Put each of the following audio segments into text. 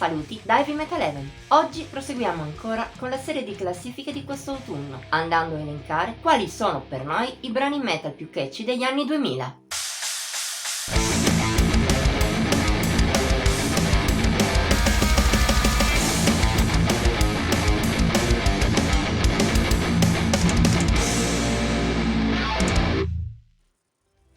Saluti da Heavy Metal Heaven. Oggi proseguiamo ancora con la serie di classifiche di questo autunno, andando a elencare quali sono per noi i brani metal più catchy degli anni 2000.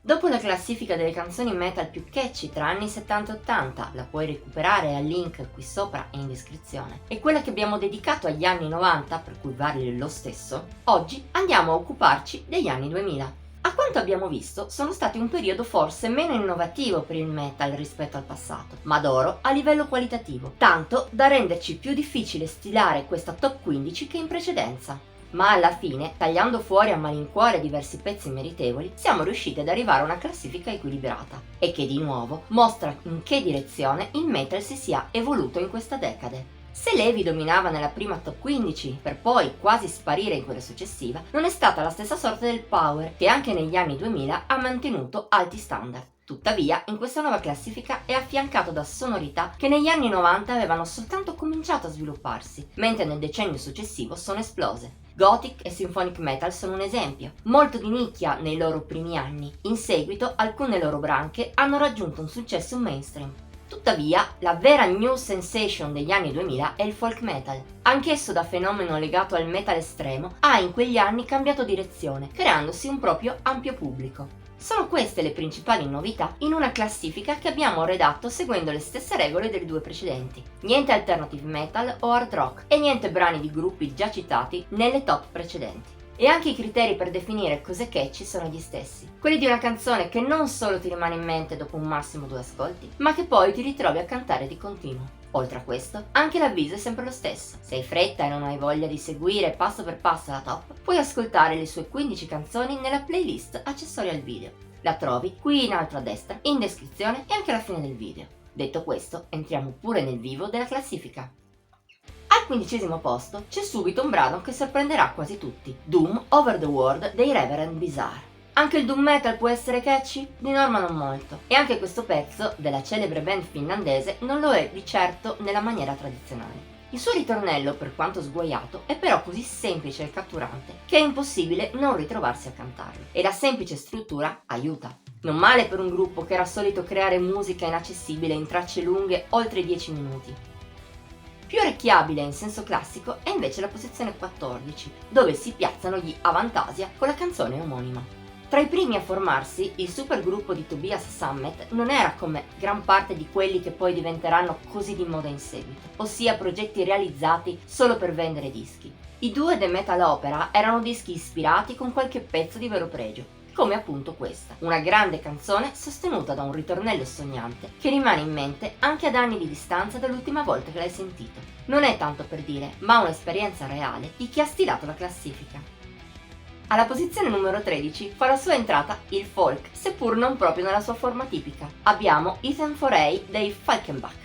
Dopo la classifica delle canzoni metal più catchy tra anni 70 e 80, la puoi recuperare al link qui sopra e in descrizione, e quella che abbiamo dedicato agli anni 90, per cui vale lo stesso, oggi andiamo a occuparci degli anni 2000. A quanto abbiamo visto, sono stati un periodo forse meno innovativo per il metal rispetto al passato, ma d'oro a livello qualitativo, tanto da renderci più difficile stilare questa top 15 che in precedenza. Ma alla fine, tagliando fuori a malincuore diversi pezzi meritevoli, siamo riusciti ad arrivare a una classifica equilibrata e che di nuovo mostra in che direzione il metal si sia evoluto in questa decade. Se l'heavy dominava nella prima top 15 per poi quasi sparire in quella successiva, non è stata la stessa sorte del power, che anche negli anni 2000 ha mantenuto alti standard. Tuttavia, in questa nuova classifica è affiancato da sonorità che negli anni 90 avevano soltanto cominciato a svilupparsi, mentre nel decennio successivo sono esplose. Gothic e Symphonic Metal sono un esempio, molto di nicchia nei loro primi anni. In seguito, alcune loro branche hanno raggiunto un successo mainstream. Tuttavia, la vera new sensation degli anni 2000 è il folk metal. Anch'esso, da fenomeno legato al metal estremo, ha in quegli anni cambiato direzione, creandosi un proprio ampio pubblico. Sono queste le principali novità in una classifica che abbiamo redatto seguendo le stesse regole delle due precedenti. Niente alternative metal o hard rock e niente brani di gruppi già citati nelle top precedenti. E anche i criteri per definire cos'è catchy sono gli stessi. Quelli di una canzone che non solo ti rimane in mente dopo un massimo 2 ascolti, ma che poi ti ritrovi a cantare di continuo. Oltre a questo, anche l'avviso è sempre lo stesso. Se hai fretta e non hai voglia di seguire passo per passo la top, puoi ascoltare le sue 15 canzoni nella playlist accessoria al video. La trovi qui in alto a destra, in descrizione e anche alla fine del video. Detto questo, entriamo pure nel vivo della classifica. Al 15° posto c'è subito un brano che sorprenderà quasi tutti, Doom Over the World dei Reverend Bizarre. Anche il doom metal può essere catchy? Di norma non molto. E anche questo pezzo, della celebre band finlandese, non lo è di certo nella maniera tradizionale. Il suo ritornello, per quanto sguaiato, è però così semplice e catturante che è impossibile non ritrovarsi a cantarlo. E la semplice struttura aiuta. Non male per un gruppo che era solito creare musica inaccessibile in tracce lunghe oltre 10 minuti. Più orecchiabile in senso classico è invece la posizione 14, dove si piazzano gli Avantasia con la canzone omonima. Tra i primi a formarsi, il supergruppo di Tobias Sammet non era come gran parte di quelli che poi diventeranno così di moda in seguito, ossia progetti realizzati solo per vendere dischi. I due The Metal Opera erano dischi ispirati con qualche pezzo di vero pregio, come appunto questa, una grande canzone sostenuta da un ritornello sognante che rimane in mente anche ad anni di distanza dall'ultima volta che l'hai sentito. Non è tanto per dire, ma un'esperienza reale di chi ha stilato la classifica. Alla posizione numero 13 fa la sua entrata il folk, seppur non proprio nella sua forma tipica. Abbiamo Ethan Forey dei Falkenbach.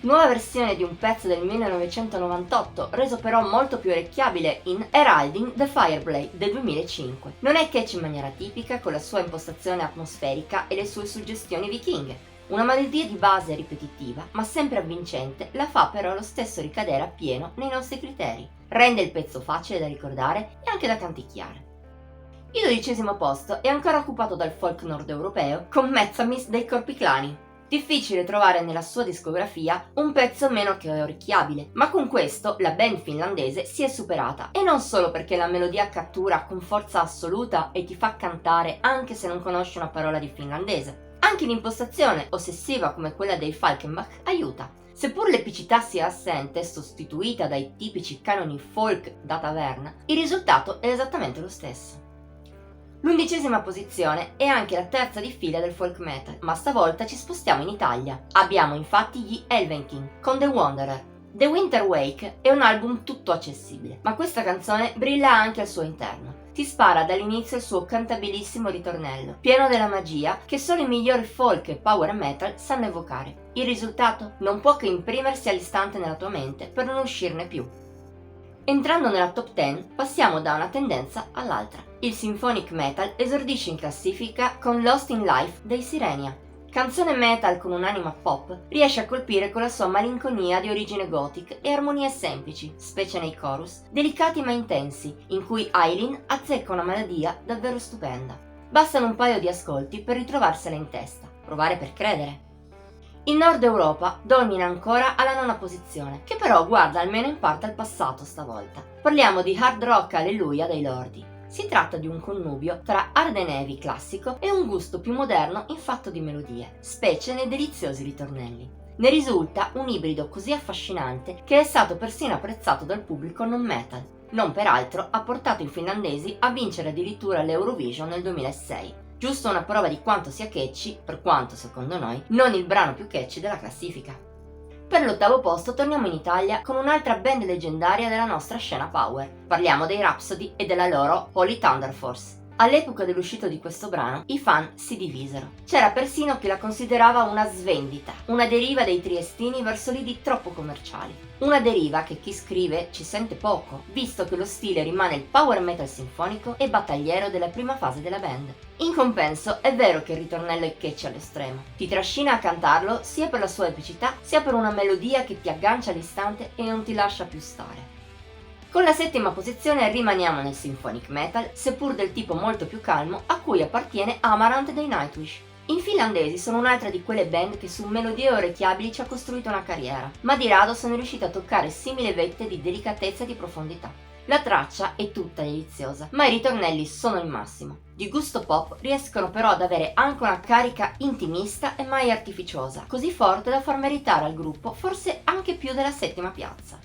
Nuova versione di un pezzo del 1998, reso però molto più orecchiabile in Heralding the Fireblade del 2005. Non è catchy in maniera tipica, con la sua impostazione atmosferica e le sue suggestioni vichinghe. Una melodia di base ripetitiva, ma sempre avvincente, la fa però lo stesso ricadere appieno nei nostri criteri. Rende il pezzo facile da ricordare e anche da canticchiare. Il 12° posto è ancora occupato dal folk nord europeo con Metzamis dei Korpiklani. Difficile trovare nella sua discografia un pezzo meno che orecchiabile, ma con questo la band finlandese si è superata, e non solo perché la melodia cattura con forza assoluta e ti fa cantare anche se non conosci una parola di finlandese. Anche l'impostazione ossessiva come quella dei Falkenbach aiuta. Seppur l'epicità sia assente, sostituita dai tipici canoni folk da taverna, il risultato è esattamente lo stesso. L'11° posizione è anche la terza di fila del folk metal, ma stavolta ci spostiamo in Italia. Abbiamo infatti gli Elvenking con The Wanderer. The Winter Wake è un album tutto accessibile, ma questa canzone brilla anche al suo interno. Ti spara dall'inizio il suo cantabilissimo ritornello, pieno della magia che solo i migliori folk e power metal sanno evocare. Il risultato non può che imprimersi all'istante nella tua mente per non uscirne più. Entrando nella top 10 passiamo da una tendenza all'altra. Il symphonic metal esordisce in classifica con Lost in Life dei Sirenia. Canzone metal con un'anima pop, riesce a colpire con la sua malinconia di origine gothic e armonie semplici, specie nei chorus, delicati ma intensi, in cui Eileen azzecca una melodia davvero stupenda. Bastano un paio di ascolti per ritrovarsela in testa, provare per credere. In Nord Europa domina ancora alla 9ª posizione, che però guarda almeno in parte al passato stavolta. Parliamo di Hard Rock Alleluia dei Lordi. Si tratta di un connubio tra hard and heavy classico e un gusto più moderno in fatto di melodie, specie nei deliziosi ritornelli. Ne risulta un ibrido così affascinante che è stato persino apprezzato dal pubblico non metal. Non peraltro ha portato i finlandesi a vincere addirittura l'Eurovision nel 2006. Giusto una prova di quanto sia catchy, per quanto secondo noi non il brano più catchy della classifica. Per l'8º posto torniamo in Italia con un'altra band leggendaria della nostra scena power. Parliamo dei Rhapsody e della loro Holy Thunder Force. All'epoca dell'uscita di questo brano, i fan si divisero. C'era persino chi la considerava una svendita, una deriva dei triestini verso lidi troppo commerciali. Una deriva che chi scrive ci sente poco, visto che lo stile rimane il power metal sinfonico e battagliero della prima fase della band. In compenso, è vero che il ritornello è catchy all'estremo. Ti trascina a cantarlo sia per la sua epicità, sia per una melodia che ti aggancia all'istante e non ti lascia più stare. Con la 7ª posizione rimaniamo nel symphonic metal, seppur del tipo molto più calmo, a cui appartiene Amaranth dei Nightwish. I finlandesi sono un'altra di quelle band che su melodie orecchiabili ci ha costruito una carriera, ma di rado sono riusciti a toccare simili vette di delicatezza e di profondità. La traccia è tutta deliziosa, ma i ritornelli sono il massimo. Di gusto pop riescono però ad avere anche una carica intimista e mai artificiosa, così forte da far meritare al gruppo forse anche più della 7ª piazza.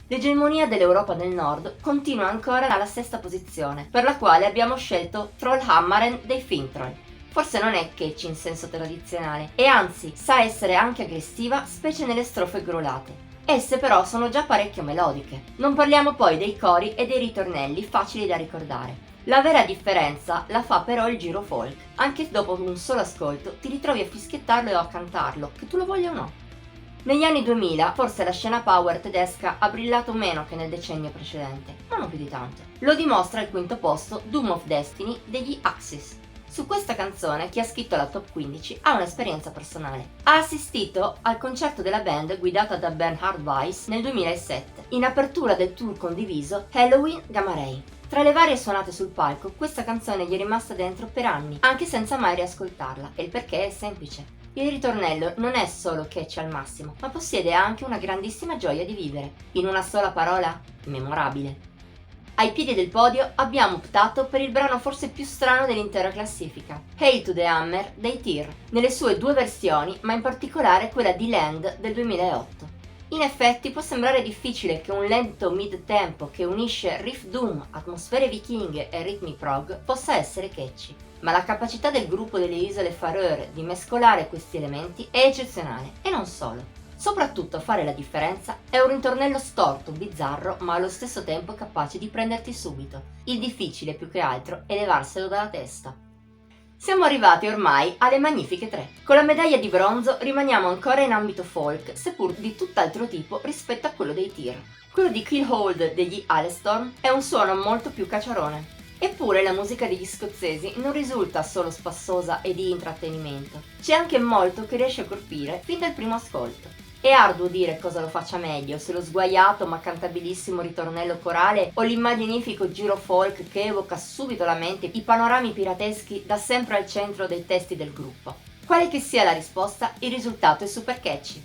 L'egemonia dell'Europa del Nord continua ancora alla 6ª posizione, per la quale abbiamo scelto Trollhammaren dei Finntroll. Forse non è catchy in senso tradizionale, e anzi sa essere anche aggressiva, specie nelle strofe grolate. Esse però sono già parecchio melodiche. Non parliamo poi dei cori e dei ritornelli facili da ricordare. La vera differenza la fa però il giro folk. Anche dopo un solo ascolto ti ritrovi a fischiettarlo e a cantarlo, che tu lo voglia o no. Negli anni 2000 forse la scena power tedesca ha brillato meno che nel decennio precedente, ma non più di tanto. Lo dimostra il 5º posto Doom of Destiny degli Axis. Su questa canzone chi ha scritto la top 15 ha un'esperienza personale. Ha assistito al concerto della band guidata da Bernhard Weiss nel 2007, in apertura del tour condiviso Halloween Gamma Ray. Tra le varie suonate sul palco, questa canzone gli è rimasta dentro per anni, anche senza mai riascoltarla, e il perché è semplice. Il ritornello non è solo catchy al massimo, ma possiede anche una grandissima gioia di vivere. In una sola parola, memorabile. Ai piedi del podio abbiamo optato per il brano forse più strano dell'intera classifica, Hail to the Hammer dei Tyr, nelle sue 2 versioni, ma in particolare quella di Land del 2008. In effetti può sembrare difficile che un lento mid-tempo che unisce riff doom, atmosfere vichinghe e ritmi prog possa essere catchy, ma la capacità del gruppo delle Isole Faroe di mescolare questi elementi è eccezionale, e non solo. Soprattutto a fare la differenza è un ritornello storto, bizzarro, ma allo stesso tempo capace di prenderti subito. Il difficile più che altro è levarselo dalla testa. Siamo arrivati ormai alle magnifiche 3. Con la medaglia di bronzo rimaniamo ancora in ambito folk, seppur di tutt'altro tipo rispetto a quello dei Tyr. Quello di Killhold degli Halestorm è un suono molto più cacciarone. Eppure la musica degli scozzesi non risulta solo spassosa e di intrattenimento. C'è anche molto che riesce a colpire fin dal primo ascolto. È arduo dire cosa lo faccia meglio, se lo sguaiato ma cantabilissimo ritornello corale o l'immaginifico giro folk che evoca subito alla mente i panorami pirateschi da sempre al centro dei testi del gruppo. Quale che sia la risposta, il risultato è super catchy.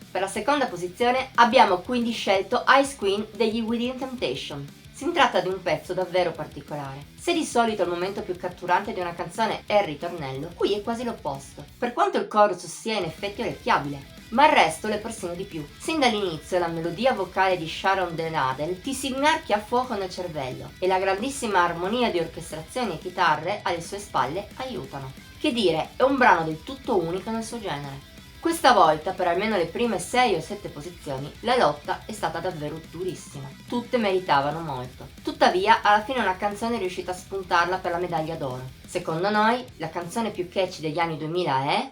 Per la 2ª posizione abbiamo quindi scelto Ice Queen degli Within Temptation. Si tratta di un pezzo davvero particolare. Se di solito il momento più catturante di una canzone è il ritornello, qui è quasi l'opposto. Per quanto il chorus sia in effetti orecchiabile, ma il resto lo è persino di più. Sin dall'inizio la melodia vocale di Sharon Den Adel ti si innerchia a fuoco nel cervello e la grandissima armonia di orchestrazioni e chitarre alle sue spalle aiutano. Che dire, è un brano del tutto unico nel suo genere. Questa volta, per almeno le prime 6 o 7 posizioni, la lotta è stata davvero durissima. Tutte meritavano molto. Tuttavia, alla fine una canzone è riuscita a spuntarla per la medaglia d'oro. Secondo noi, la canzone più catchy degli anni 2000 è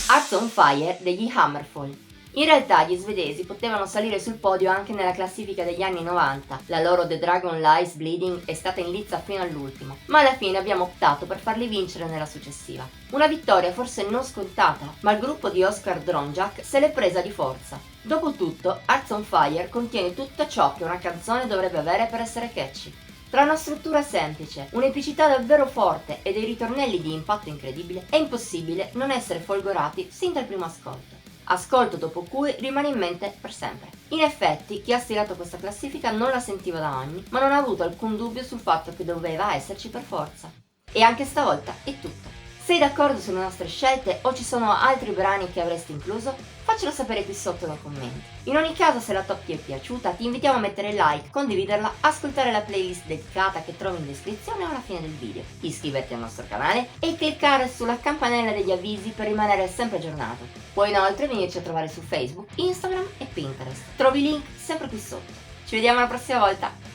Hearts on Fire degli Hammerfall. In realtà gli svedesi potevano salire sul podio anche nella classifica degli anni 90, la loro The Dragon Lies Bleeding è stata in lizza fino all'ultimo, ma alla fine abbiamo optato per farli vincere nella successiva. Una vittoria forse non scontata, ma il gruppo di Oscar Dronjak se l'è presa di forza. Dopotutto, Hearts on Fire contiene tutto ciò che una canzone dovrebbe avere per essere catchy. Tra una struttura semplice, un'epicità davvero forte e dei ritornelli di impatto incredibile, è impossibile non essere folgorati sin dal primo ascolto. Ascolto dopo cui rimane in mente per sempre. In effetti, chi ha stilato questa classifica non la sentiva da anni, ma non ha avuto alcun dubbio sul fatto che doveva esserci per forza. E anche stavolta è tutto. Sei d'accordo sulle nostre scelte o ci sono altri brani che avresti incluso? Faccelo sapere qui sotto nei commenti. In ogni caso, se la top ti è piaciuta, ti invitiamo a mettere like, condividerla, ascoltare la playlist dedicata che trovi in descrizione o alla fine del video, iscriverti al nostro canale e cliccare sulla campanella degli avvisi per rimanere sempre aggiornato. Puoi inoltre venirci a trovare su Facebook, Instagram e Pinterest. Trovi i link sempre qui sotto. Ci vediamo la prossima volta!